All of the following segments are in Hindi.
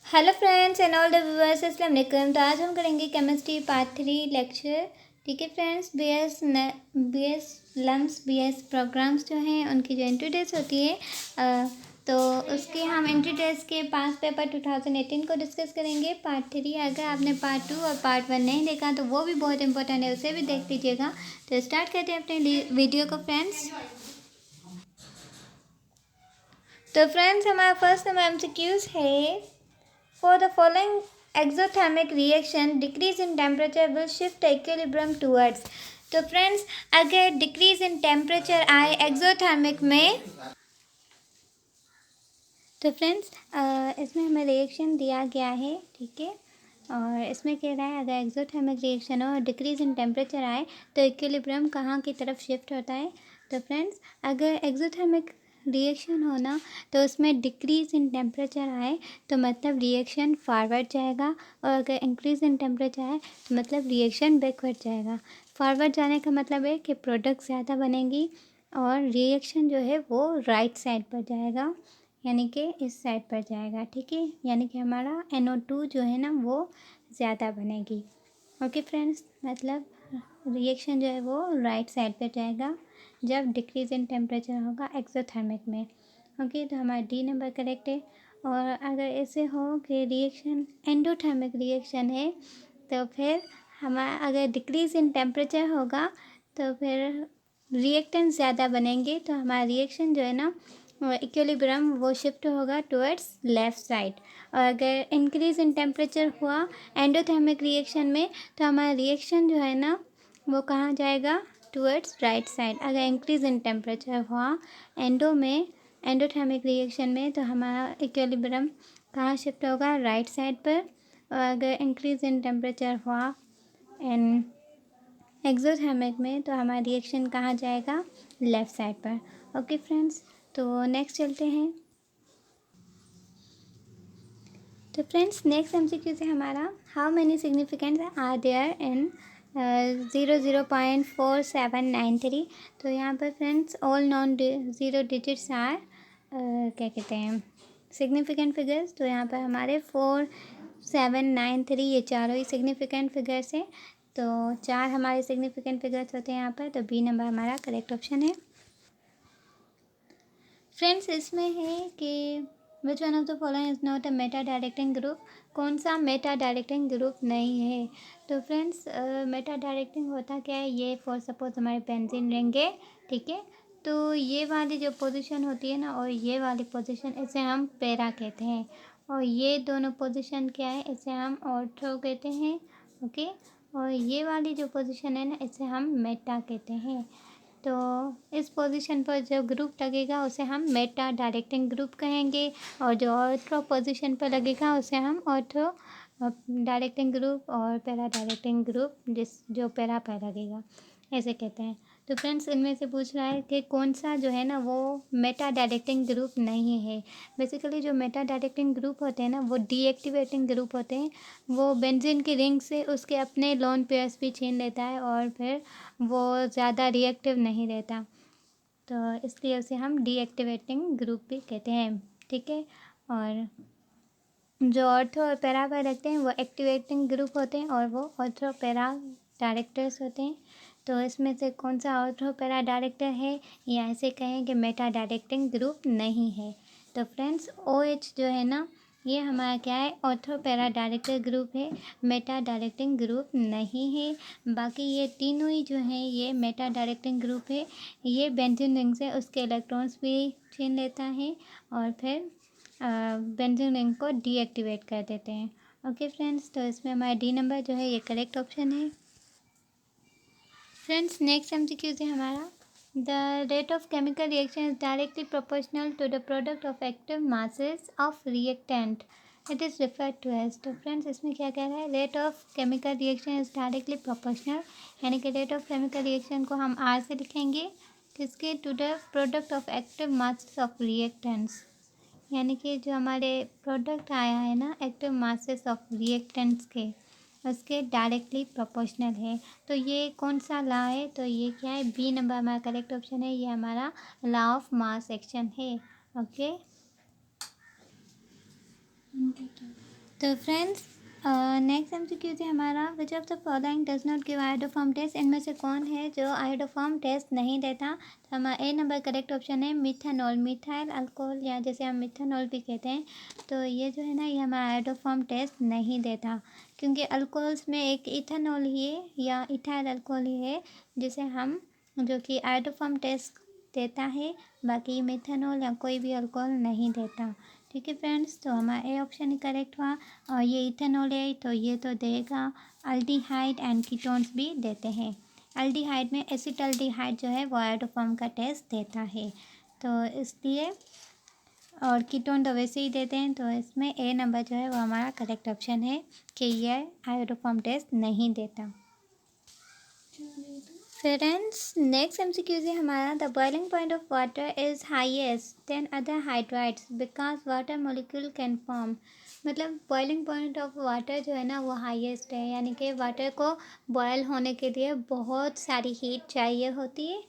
Hello friends and all the viewers, अस्सलाम वालेकुम। तो आज हम करेंगे केमिस्ट्री पार्ट 3 लेक्चर। ठीक है फ्रेंड्स, बी एस लम्स बी एस प्रोग्राम्स जो हैं उनकी जो एंट्री टेस्ट होती है तो उसके हम एंट्री टेस्ट के पास पेपर 2018 को डिस्कस करेंगे पार्ट 3। अगर आपने पार्ट 2 और पार्ट 1 नहीं देखा तो वो भी बहुत इंपॉर्टेंट है, उसे भी देख लीजिएगा। तो स्टार्ट करते हैं अपने वीडियो को फ्रेंड्स। तो फ्रेंड्स, हमारा फर्स्ट नंबर एमसीक्यूज है। For the following exothermic reaction, decrease in temperature will shift the equilibrium towards। तो फ्रेंड्स, अगर डिक्रीज इन टेम्परेचर आए एक्सोथर्मिक में, तो फ्रेंड्स इसमें हमें रिएक्शन दिया गया है। ठीक है, और इसमें कह रहा है अगर एक्सोथर्मिक रिएक्शन हो और डिक्रीज इन टेम्परेचर आए तो इक्विलिब्रियम कहाँ की तरफ शिफ्ट होता है। तो फ्रेंड्स, अगर एक्सोथर्मिक रिएक्शन हो ना तो उसमें डिक्रीज इन टेम्परेचर आए तो मतलब रिएक्शन फॉरवर्ड जाएगा, और अगर इंक्रीज इन टेम्परेचर आए तो मतलब रिएक्शन बैकवर्ड जाएगा। फॉरवर्ड जाने का मतलब है कि प्रोडक्ट ज़्यादा बनेगी और रिएक्शन जो है वो राइट साइड पर जाएगा, यानी कि इस साइड पर जाएगा। ठीक है, यानी कि हमारा NO2 जो है ना वो ज़्यादा बनेगी। ओके फ्रेंड्स, मतलब रिएक्शन जो है वो राइट साइड पर जाएगा जब डिक्रीज इन टेम्परेचर होगा एक्सोथर्मिक में। ओके, तो हमारा डी नंबर करेक्ट है। और अगर ऐसे हो कि रिएक्शन एंडोथर्मिक रिएक्शन है तो फिर हमारा अगर डिक्रीज इन टेम्परेचर होगा तो फिर रिएक्टेंट ज़्यादा बनेंगे, तो हमारा रिएक्शन जो है ना इक्विलिब्रियम वो शिफ्ट होगा टुवर्ड्स लेफ़्ट साइड। और अगर इंक्रीज इन टेम्परेचर हुआ एंडोथर्मिक रिएक्शन में तो हमारा रिएक्शन जो है ना वो कहाँ जाएगा, टुवर्ड्स राइट साइड। अगर इंक्रीज इन टेम्परेचर हुआ एंडोथर्मिक रिएक्शन में तो हमारा इक्विलिब्रियम कहाँ शिफ्ट होगा, राइट साइड पर। और अगर इंक्रीज इन टेम्परेचर हुआ एंड एक्सोथर्मिक में तो हमारा रिएक्शन कहाँ जाएगा, लेफ़्ट साइड पर। ओके फ्रेंड्स, तो नेक्स्ट चलते हैं। तो फ्रेंड्स, नेक्स्ट एमसीक्यू से हमारा how many significants are there in 0.4793। तो यहाँ पर friends all non zero digits are क्या कहते हैं, सिग्निफिकेंट फिगर्स। तो यहाँ पर हमारे 4793 ये चारों ही सिग्निफिकेंट फिगर्स हैं। तो चार हमारे सिग्निफिकेंट फिगर्स होते हैं यहाँ पर, तो बी नंबर हमारा करेक्ट ऑप्शन है। फ्रेंड्स, इसमें है कि which one of the following is not a Meta directing group. कौन सा मेटा डायरेक्टिंग ग्रुप नहीं है। तो फ्रेंड्स, मेटा डायरेक्टिंग होता क्या है, ये फॉर सपोज हमारे बेंजीन रिंग है। ठीक है, तो ये वाली जो पोजीशन होती है ना और ये वाली पोजीशन, इसे हम पैरा कहते हैं। और ये दोनों पोजीशन क्या है, इसे हम ऑर्थो कहते हैं। ओके, और ये वाली जो पोजीशन है ना इसे हम मेटा कहते हैं। तो इस पोजीशन पर जो ग्रुप लगेगा उसे हम मेटा डायरेक्टिंग ग्रुप कहेंगे, और जो ऑर्थो पोजीशन पर लगेगा उसे हम ऑर्थो डायरेक्टिंग ग्रुप और पैरा डायरेक्टिंग ग्रुप जो पैरा पर लगेगा ऐसे कहते हैं। तो फ्रेंड्स, इनमें से पूछ रहा है कि कौन सा जो है ना वो मेटा डायरेक्टिंग ग्रुप नहीं है। बेसिकली जो मेटा डायरेक्टिंग ग्रुप होते हैं ना वो डीएक्टिवेटिंग ग्रुप होते हैं। वो बेंजीन की रिंग से उसके अपने लोन पेयर्स भी छीन लेता है और फिर वो ज़्यादा रिएक्टिव नहीं रहता, तो इसलिए उसे हम डीएक्टिवेटिंग ग्रुप भी कहते हैं। ठीक है, और जो ऑर्थो और पैरा पर रखते हैं वो एक्टिवेटिंग ग्रुप होते हैं और वो ऑर्थो पैरा डायरेक्टर्स होते हैं। तो इसमें से कौन सा ऑर्थो पैरा डायरेक्टर है, या ऐसे कहें कि मेटा डायरेक्टिंग ग्रुप नहीं है। तो फ्रेंड्स, OH जो है ना ये हमारा क्या है, ऑर्थो पैरा डायरेक्टर ग्रुप है, मेटा डायरेक्टिंग ग्रुप नहीं है। बाकी ये तीनों ही जो हैं ये मेटा डायरेक्टिंग ग्रुप है। ये बेंजीन रिंग से उसके इलेक्ट्रॉन्स भी छीन लेता है और फिर बेंजीन रिंग को डीएक्टिवेट कर देते हैं। ओके फ्रेंड्स, तो इसमें हमारा डी नंबर जो है ये करेक्ट ऑप्शन है। फ्रेंड्स, नेक्स्ट एमसीक्यू है हमारा the rate of chemical reaction is directly proportional to the product of active masses of reactant, it is referred to as. तो फ्रेंड्स, इसमें क्या कह रहा है, rate of chemical reaction is directly proportional, यानी कि रेट ऑफ केमिकल रिएक्शन को हम R से लिखेंगे किसके, to the product of active masses of reactants, यानी कि जो हमारे प्रोडक्ट आया है ना एक्टिव मासेस ऑफ रिएक्टेंट्स के, उसके डायरेक्टली प्रोपोर्शनल है। तो ये कौन सा लॉ है, तो ये क्या है, बी नंबर हमारा करेक्ट ऑप्शन है। ये हमारा लॉ ऑफ मास एक्शन है। ओके, तो फ्रेंड्स नेक्स्ट एमसीक्यू है हमारा, which of the following does not give iodoform test. इनमें से कौन है जो आयोडोफॉर्म टेस्ट नहीं देता। तो हमारा ए नंबर करेक्ट ऑप्शन है मिथानॉल, मिथाइल अल्कोहल, या जैसे हम मिथानॉल भी कहते हैं। तो ये जो है ना, ये हमारा आयोडोफॉर्म टेस्ट नहीं देता, क्योंकि अल्कोहल्स में एक इथानॉल ही है या इथाइल अल्कोहल ही है जिसे हम, जो कि आयोडोफॉर्म टेस्ट देता है, बाकी मिथानॉल या कोई भी अल्कोहल नहीं देता। ठीक है फ्रेंड्स, तो हमारा ए ऑप्शन ही करेक्ट हुआ। और ये इथेनॉल है तो ये तो देगा। अल्डिहाइड एंड कीटोन्स भी देते हैं। अल्डिहाइड में एसिटाल्डिहाइड जो है वो आयोडोफॉर्म का टेस्ट देता है, तो इसलिए, और कीटोन तो वैसे ही देते हैं, तो इसमें ए नंबर जो है वो हमारा करेक्ट ऑप्शन है कि ये आयोडोफॉर्म टेस्ट नहीं देता। फ्रेंड्स नेक्स्ट एमसीक्यू है हमारा, the boiling point of water is highest than other hydrides because water molecule can form. मतलब बॉइलिंग पॉइंट ऑफ वाटर जो है ना वो हाईएस्ट है, यानी कि वाटर को बॉयल होने के लिए बहुत सारी हीट चाहिए होती है।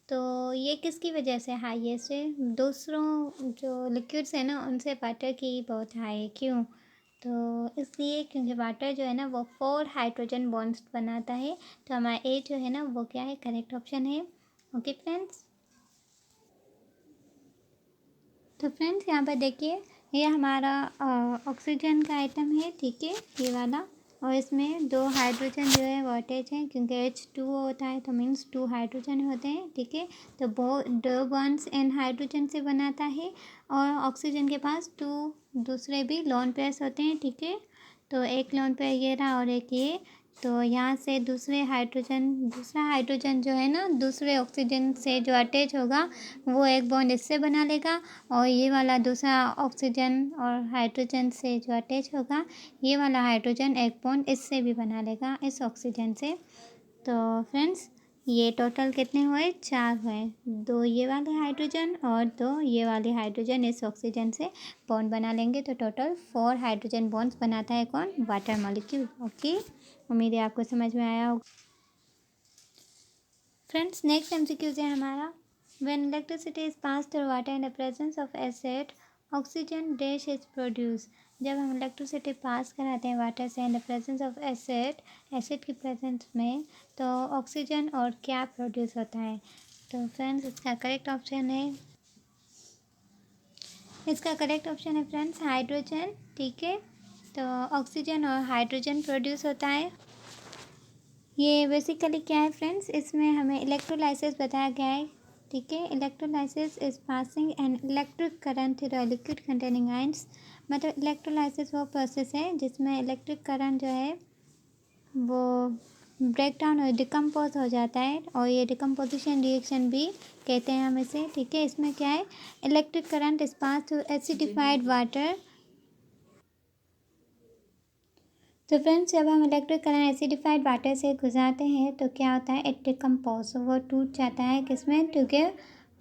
तो ये किसकी वजह से हाईएस्ट है? दूसरों जो लिक्विड्स है ना उनसे वाटर की बहुत हाई है। क्यों? तो इसलिए क्योंकि वाटर जो है ना वो 4 हाइड्रोजन बॉन्ड्स बनाता है। तो हमारा ए जो है ना वो क्या है, करेक्ट ऑप्शन है। ओके फ्रेंड्स, तो फ्रेंड्स यहाँ पर देखिए, ये हमारा ऑक्सीजन का आइटम है, ठीक है, ये वाला। और इसमें 2 हाइड्रोजन जो है वो अटैच हैं, क्योंकि H2 होता है तो मीन्स 2 हाइड्रोजन होते हैं, ठीक है। तो 2 बॉन्ड्स इन हाइड्रोजन से बनाता है, और ऑक्सीजन के पास 2 दूसरे भी लोन पेयर्स होते हैं, ठीक है। तो एक लोन पेयर ये रहा और एक ये। तो यहाँ से दूसरा हाइड्रोजन जो है ना दूसरे ऑक्सीजन से जो अटैच होगा वो एक बॉन्ड इससे बना लेगा, और ये वाला दूसरा ऑक्सीजन और हाइड्रोजन से जो अटैच होगा, ये वाला हाइड्रोजन एक बॉन्ड इससे भी बना लेगा, इस ऑक्सीजन से। तो फ्रेंड्स ये टोटल कितने हुए? 4 हुए। 2 ये वाले हाइड्रोजन और 2 ये वाले हाइड्रोजन इस ऑक्सीजन से बॉन्ड बना लेंगे, तो टोटल 4 हाइड्रोजन बॉन्ड्स बनाता है कौन? Water molecule. ओके, उम्मीद है आपको समझ में आया होगा। फ्रेंड्स नेक्स्ट एमसीक्यू है हमारा, when electricity is pass through water in the presence of acid oxygen dash is produce. जब हम इलेक्ट्रिसिटी पास कराते हैं वाटर से in the presence of acid की प्रेजेंस में, तो ऑक्सीजन और क्या प्रोड्यूस होता है? तो फ्रेंड्स इसका करेक्ट ऑप्शन है फ्रेंड्स हाइड्रोजन, ठीक है। तो ऑक्सीजन और हाइड्रोजन प्रोड्यूस होता है। ये बेसिकली क्या है फ्रेंड्स, इसमें हमें इलेक्ट्रोलाइसिस बताया गया है, ठीक है। Electrolysis is passing an electric current through a liquid containing ions. मतलब इलेक्ट्रोलाइसिस वो प्रोसेस है जिसमें इलेक्ट्रिक करंट जो है वो ब्रेक डाउन और डिकम्पोज हो जाता है, और ये डिकम्पोजिशन रिएक्शन भी कहते हैं हम इसे, ठीक है। इसमें क्या है, electric current is pass through acidified water. तो फ्रेंड्स जब हम इलेक्ट्रिक करंट एसिडिफाइड वाटर से गुजारते हैं तो क्या होता है, इट डिकम्पोज, वो टूट जाता है किसमें, क्योंकि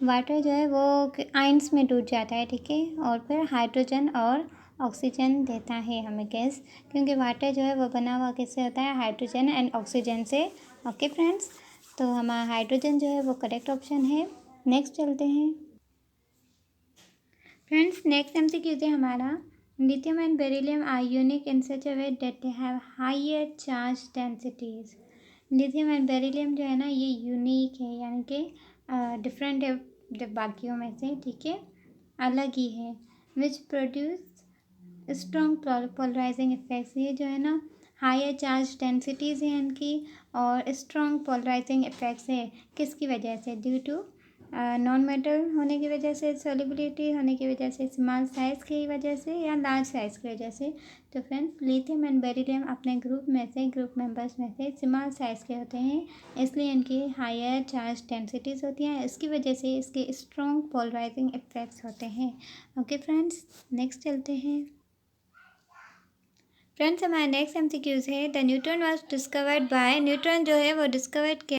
वाटर जो है वो आयंस में टूट जाता है, ठीक है। और फिर हाइड्रोजन और ऑक्सीजन देता है हमें गैस, क्योंकि वाटर जो है वो बना हुआ किससे होता है, हाइड्रोजन एंड ऑक्सीजन से। ओके फ्रेंड्स, तो हमारा हाइड्रोजन जो है वो करेक्ट ऑप्शन है। नेक्स्ट चलते हैं फ्रेंड्स, नेक्स्ट एमसीक्यू है हमारा, lithium and beryllium are unique in such a way that they have higher charge densities. Lithium and beryllium जो है ना ये यूनिक है, यानी कि डिफरेंट है बाकियों में से, ठीक है, अलग ही है। Which produce strong polarising effects. ये जो है ना हायर चार्ज डेंसिटीज़ हैं इनकी, और स्ट्रॉन्ग पोलराइजिंग इफेक्ट्स है किसकी वजह से, ड्यू टू नॉन मेटल होने की वजह से, सोलिबिलिटी होने की वजह से, स्मॉल साइज़ की वजह से, या लार्ज साइज़ की वजह से। तो फ्रेंड्स लिथियम एंड बेरिलियम अपने ग्रुप मेंबर्स में से स्मॉल साइज़ के होते हैं, इसलिए इनकी हायर चार्ज डेंसिटीज़ होती हैं, इसकी वजह से इसके स्ट्रॉन्ग पोलराइजिंग इफेक्ट्स होते हैं। ओके फ्रेंड्स, नेक्स्ट चलते हैं फ्रेंड्स, हमारा नेक्स्ट एमसीक्यूज है, the neutron was discovered by. Neutron जो है वो डिस्कवर्ड किया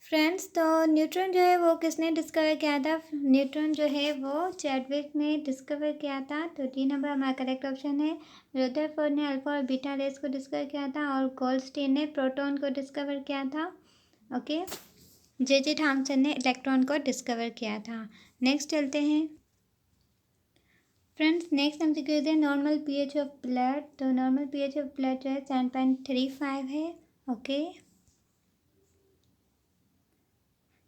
फ्रेंड्स, तो न्यूट्रॉन जो है वो किसने डिस्कवर किया था? न्यूट्रॉन जो है वो चैडविक ने डिस्कवर किया था, तो डी नंबर हमारा करेक्ट ऑप्शन है। रदरफोर्ड ने अल्फा और बीटा रेस को डिस्कवर किया था, और गोल्डस्टीन ने प्रोटॉन को डिस्कवर किया था। ओके, जे थॉमसन ने इलेक्ट्रॉन को डिस्कवर किया था। नेक्स्ट चलते हैं फ्रेंड्स नेक्स्ट एमसीक्यू है नॉर्मल पीएच ऑफ ब्लड। तो नॉर्मल पीएच ऑफ ब्लड जो है 7.35 है। ओके।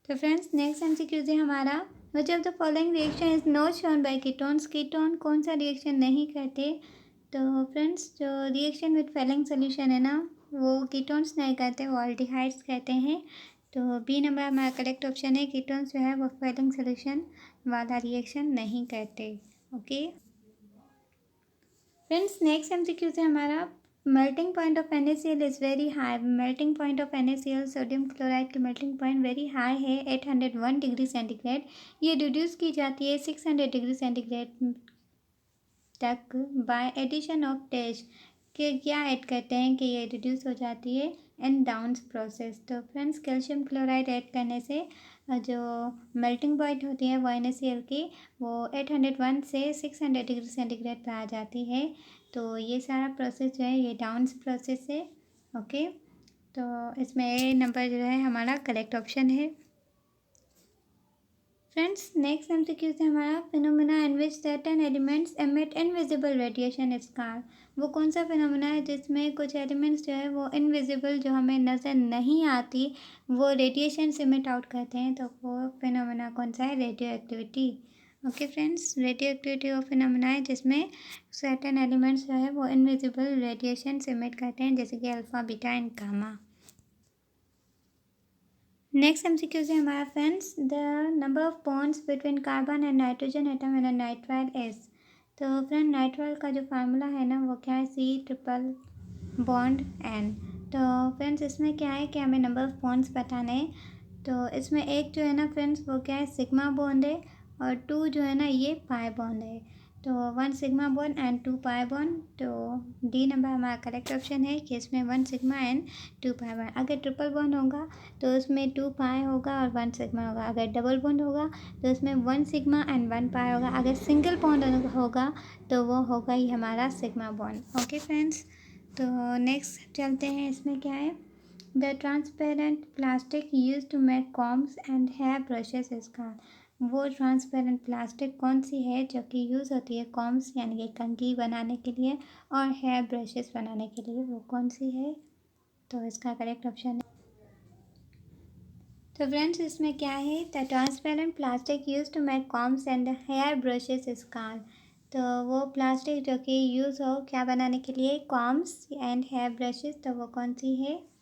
तो फ्रेंड्स नेक्स्ट एमसीक्यू है हमारा which of the following reaction is not shown by ketones. Ketone कौन सा रिएक्शन नहीं करते। तो फ्रेंड्स जो रिएक्शन विद फेलिंग सोल्यूशन है ना वो कीटोन्स नहीं करते, वो ऑल्डिहाइड्स कहते हैं। तो बी नंबर हमारा करेक्ट ऑप्शन है। कीटोन्स जो है वो फेलिंग सोल्यूशन वाला रिएक्शन नहीं करते। ओके फ्रेंड्स नेक्स्ट एमसीक्यू से हमारा melting point of NaCl is very high. Melting point of NaCl sodium chloride की मेल्टिंग पॉइंट वेरी हाई है 801 डिग्री सेंटीग्रेड। ये रिड्यूस की जाती है 600 डिग्री सेंटीग्रेड तक बाय एडिशन ऑफ टेस्ट के क्या ऐड करते हैं कि ये रिड्यूस हो जाती है इन डाउन्स प्रोसेस। तो फ्रेंड्स कैल्शियम क्लोराइड ऐड करने से जो मेल्टिंग पॉइंट होती है वो NaCl की वो 801 से 600 डिग्री सेंटीग्रेड पर आ जाती है। तो ये सारा प्रोसेस जो है ये डाउन्स प्रोसेस है। ओके तो इसमें ए नंबर जो है हमारा करेक्ट ऑप्शन है। फ्रेंड्स नेक्स्ट एमसीक्यू से हमारा फिनोमेना इन विच certain elements emit invisible radiation scar. वो कौन सा फिनोमेना है जिसमें कुछ एलिमेंट्स जो है वो इनविजिबल जो हमें नज़र नहीं आती वो रेडिएशन एमिट आउट करते हैं। तो वो फिनोमेना कौन सा है, radio activity. Okay friends radio activity वो फिनोमेना है जिसमें सर्टेन एलिमेंट्स जो है वो इनविजिबल रेडिएशन एमिट करते हैं जैसे कि alpha beta and gamma. Next MCQ है हमारा friends the number of bonds between carbon and nitrogen atom in a nitrile S. तो फ्रेंड नाइट्राइल का जो फार्मूला है ना वो क्या है C ट्रिपल बॉन्ड N। तो फ्रेंड्स इसमें क्या है कि हमें नंबर ऑफ बॉन्ड्स बताने हैं। तो इसमें एक जो है ना फ्रेंड्स वो क्या है सिग्मा बॉन्ड है और 2 जो है ना ये पाई बॉन्ड है। तो 1 sigma bond and 2 pi bond. तो डी नंबर हमारा करेक्ट ऑप्शन है कि इसमें 1 सिग्मा एंड 2 पाई बॉन्ड। अगर ट्रिपल बॉन्ड होगा तो उसमें 2 पाई होगा और 1 सिग्मा होगा। अगर डबल बॉन्ड होगा तो उसमें 1 सिग्मा एंड 1 पाई होगा। अगर सिंगल बॉन्ड होगा तो वो होगा ही हमारा सिग्मा बॉन्ड। ओके फ्रेंड्स तो नेक्स्ट चलते हैं, इसमें क्या है the transparent plastic use to make combs and hair brushes इसका। वो ट्रांसपेरेंट प्लास्टिक कौन सी है जो कि यूज़ होती है कॉम्स यानी कि कंघी बनाने के लिए और हेयर ब्रशेस बनाने के लिए, वो कौन सी है। तो इसका करेक्ट ऑप्शन है। तो फ्रेंड्स इसमें क्या है the transparent plastic use to make combs and hair brushes स्कार। तो वो प्लास्टिक जो कि यूज़ हो क्या बनाने के लिए, कॉम्स एंड हेयर ब्रशेस, तो वो कौन सी है।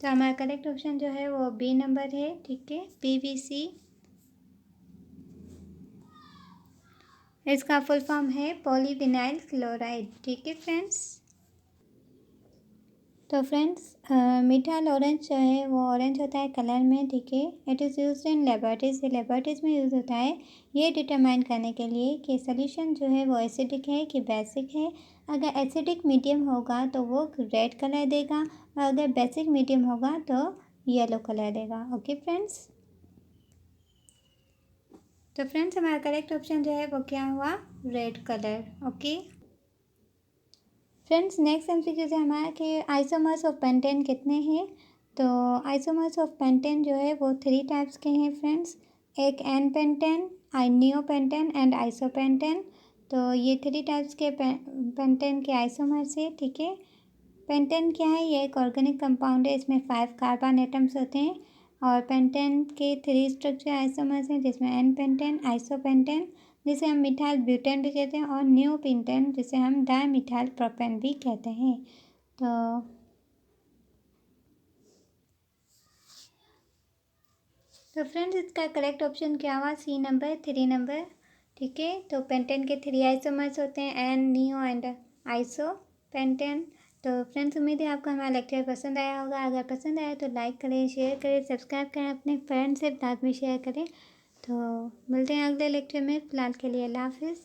तो हमारा करेक्ट ऑप्शन जो है वो बी नंबर है। ठीक है PVC इसका फुल फॉर्म है पॉलीविनाइल क्लोराइड। ठीक है फ्रेंड्स। तो फ्रेंड्स मीठा ऑरेंज जो है वो ऑरेंज होता है कलर में। ठीक है it is use in laboratories, ये लेबोरेटरीज में यूज़ होता है ये डिटरमाइन करने के लिए कि सोल्यूशन जो है वो एसिडिक है कि बेसिक है। अगर एसिडिक मीडियम होगा तो वो रेड कलर देगा और अगर बेसिक मीडियम होगा तो येलो कलर देगा। Okay friends. तो फ्रेंड्स हमारा करेक्ट ऑप्शन जो है वो क्या हुआ, red colour. Okay friends next MCQ से हमारा कि आइसोमर्स ऑफ पेंटेन कितने हैं। तो आइसोमर्स ऑफ पेंटेन जो है वो 3 टाइप्स के हैं फ्रेंड्स, एक N pentane, neopentane and isopentane. तो ये 3 टाइप्स के पेंटेन के आइसोमर्स है। ठीक है पेंटेन क्या है, ये एक ऑर्गेनिक कंपाउंड है, इसमें 5 कार्बन एटम्स होते हैं और पेंटेन के 3 स्ट्रक्चर आइसोमर्स हैं जिसमें एन पेंटेन, आइसोपेंटेन जिसे हम मिथाइल ब्यूटेन भी कहते हैं और नियोपेंटेन जिसे हम डायमिथाइल प्रोपेन भी कहते हैं। तो फ्रेंड्स इसका करेक्ट ऑप्शन क्या हुआ, सी नंबर 3 नंबर। ठीक है तो पेंटेन के 3 आइसोमर्स होते हैं N, neo and iso pentane. तो फ्रेंड्स उम्मीद है आपको हमारा लेक्चर पसंद आया होगा। अगर पसंद आया तो लाइक करें, शेयर करें, सब्सक्राइब करें, अपने फ्रेंड्स से साथ में शेयर करें। तो मिलते हैं अगले लेक्चर में, फ़िलहाल के लिए अल्लाह हाफिज़।